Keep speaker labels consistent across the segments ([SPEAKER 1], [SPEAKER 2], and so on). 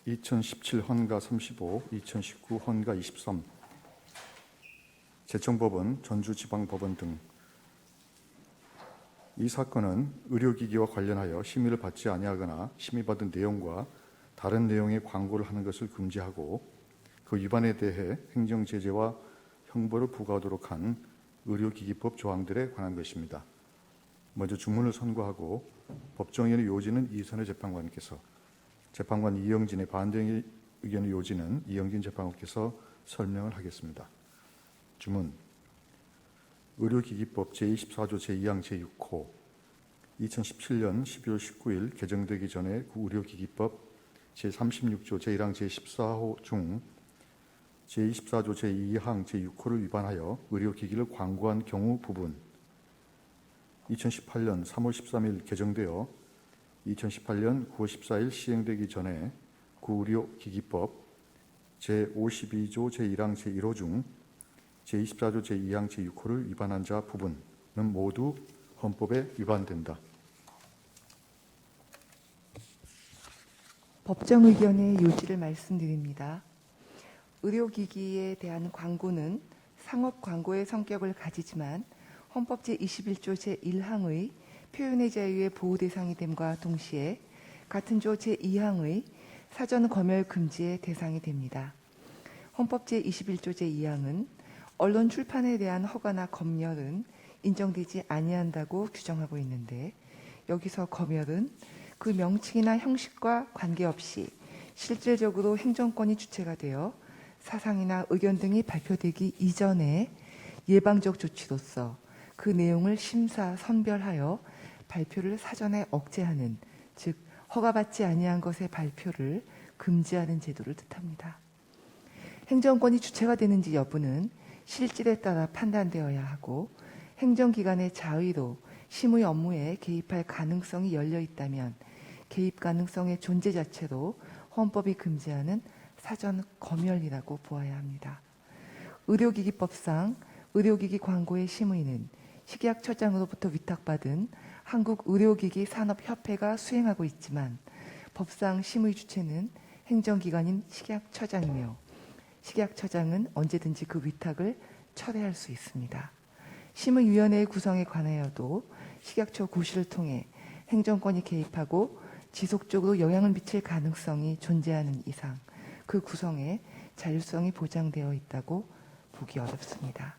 [SPEAKER 1] 2017 헌가 35, 2019 헌가 23. 제청법원, 전주지방법원 등. 이 사건은 의료기기와 관련하여 심의를 받지 아니하거나 심의받은 내용과 다른 내용의 광고를 하는 것을 금지하고 그 위반에 대해 행정제재와 형벌을 부과하도록 한 의료기기법 조항들에 관한 것입니다. 먼저 주문을 선고하고 법정위원회 요지는 이선의 재판관께서, 재판관 이영진의 반대 의견의 요지는 이영진 재판관께서 설명을 하겠습니다. 주문. 의료기기법 제24조 제2항 제6호 2017년 12월 19일 개정되기 전에 의료기기법 제36조 제1항 제14호 중 제24조 제2항 제6호를 위반하여 의료기기를 광고한 경우 부분 2018년 3월 13일 개정되어 2018년 9월 14일 시행되기 전에 의료기기법 제52조 제1항 제1호 중 제24조 제2항 제6호를 위반한 자 부분은 모두 헌법에 위반된다.
[SPEAKER 2] 법정 의견의 요지를 말씀드립니다. 의료기기에 대한 광고는 상업 광고의 성격을 가지지만 헌법 제21조 제1항의 표현의 자유의 보호 대상이 됨과 동시에 같은 조 제2항의 사전 검열 금지의 대상이 됩니다. 헌법 제21조 제2항은 언론 출판에 대한 허가나 검열은 인정되지 아니한다고 규정하고 있는데, 여기서 검열은 그 명칭이나 형식과 관계없이 실질적으로 행정권이 주체가 되어 사상이나 의견 등이 발표되기 이전에 예방적 조치로서 그 내용을 심사 선별하여 발표를 사전에 억제하는, 즉 허가받지 아니한 것의 발표를 금지하는 제도를 뜻합니다. 행정권이 주체가 되는지 여부는 실질에 따라 판단되어야 하고, 행정기관의 자의로 심의 업무에 개입할 가능성이 열려 있다면 개입 가능성의 존재 자체로 헌법이 금지하는 사전 검열이라고 보아야 합니다. 의료기기법상 의료기기 광고의 심의는 식약처장으로부터 위탁받은 한국의료기기산업협회가 수행하고 있지만 법상 심의 주체는 행정기관인 식약처장이며 식약처장은 언제든지 그 위탁을 철회할 수 있습니다. 심의위원회의 구성에 관하여도 식약처 고시를 통해 행정권이 개입하고 지속적으로 영향을 미칠 가능성이 존재하는 이상 그 구성에 자율성이 보장되어 있다고 보기 어렵습니다.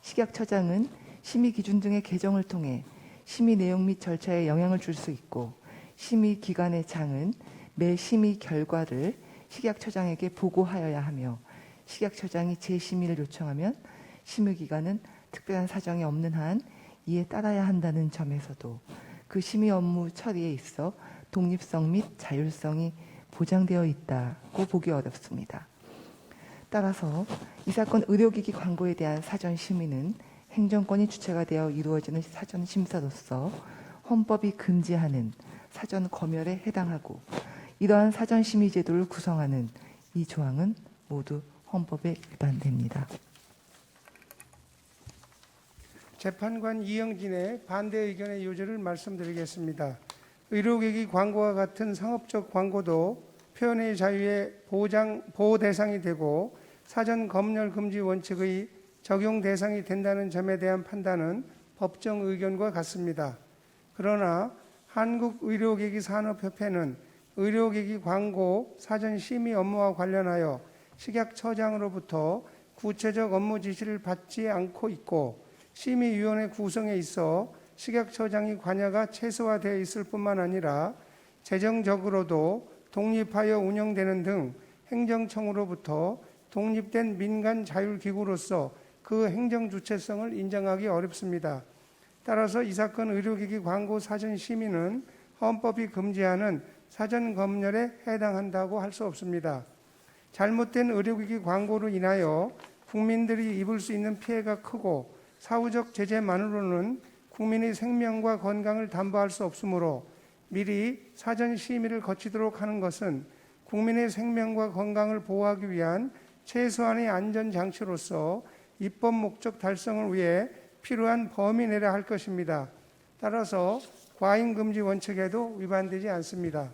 [SPEAKER 2] 식약처장은 심의 기준 등의 개정을 통해 심의 내용 및 절차에 영향을 줄 수 있고, 심의 기관의 장은 매 심의 결과를 식약처장에게 보고하여야 하며, 식약처장이 재심의를 요청하면 심의기관은 특별한 사정이 없는 한 이에 따라야 한다는 점에서도 그 심의 업무 처리에 있어 독립성 및 자율성이 보장되어 있다고 보기 어렵습니다. 따라서 이 사건 의료기기 광고에 대한 사전 심의는 행정권이 주체가 되어 이루어지는 사전 심사로서 헌법이 금지하는 사전 검열에 해당하고, 이러한 사전 심의 제도를 구성하는 이 조항은 모두 헌법에 위반됩니다.
[SPEAKER 3] 재판관 이영진의 반대 의견의 요지를 말씀드리겠습니다. 의료기기 광고와 같은 상업적 광고도 표현의 자유의 보호 대상이 되고 사전 검열 금지 원칙의 적용 대상이 된다는 점에 대한 판단은 법정 의견과 같습니다. 그러나 한국의료기기산업협회는 의료기기 광고 사전 심의 업무와 관련하여 식약처장으로부터 구체적 업무 지시를 받지 않고 있고, 심의위원회 구성에 있어 식약처장의 관여가 최소화되어 있을 뿐만 아니라 재정적으로도 독립하여 운영되는 등 행정청으로부터 독립된 민간 자율기구로서 그 행정 주체성을 인정하기 어렵습니다. 따라서 이 사건 의료기기 광고 사전 심의는 헌법이 금지하는 사전 검열에 해당한다고 할 수 없습니다. 잘못된 의료기기 광고로 인하여 국민들이 입을 수 있는 피해가 크고 사후적 제재만으로는 국민의 생명과 건강을 담보할 수 없으므로 미리 사전 심의를 거치도록 하는 것은 국민의 생명과 건강을 보호하기 위한 최소한의 안전장치로서 입법 목적 달성을 위해 필요한 범위 내라 할 것입니다. 따라서 과잉금지 원칙에도 위반되지 않습니다.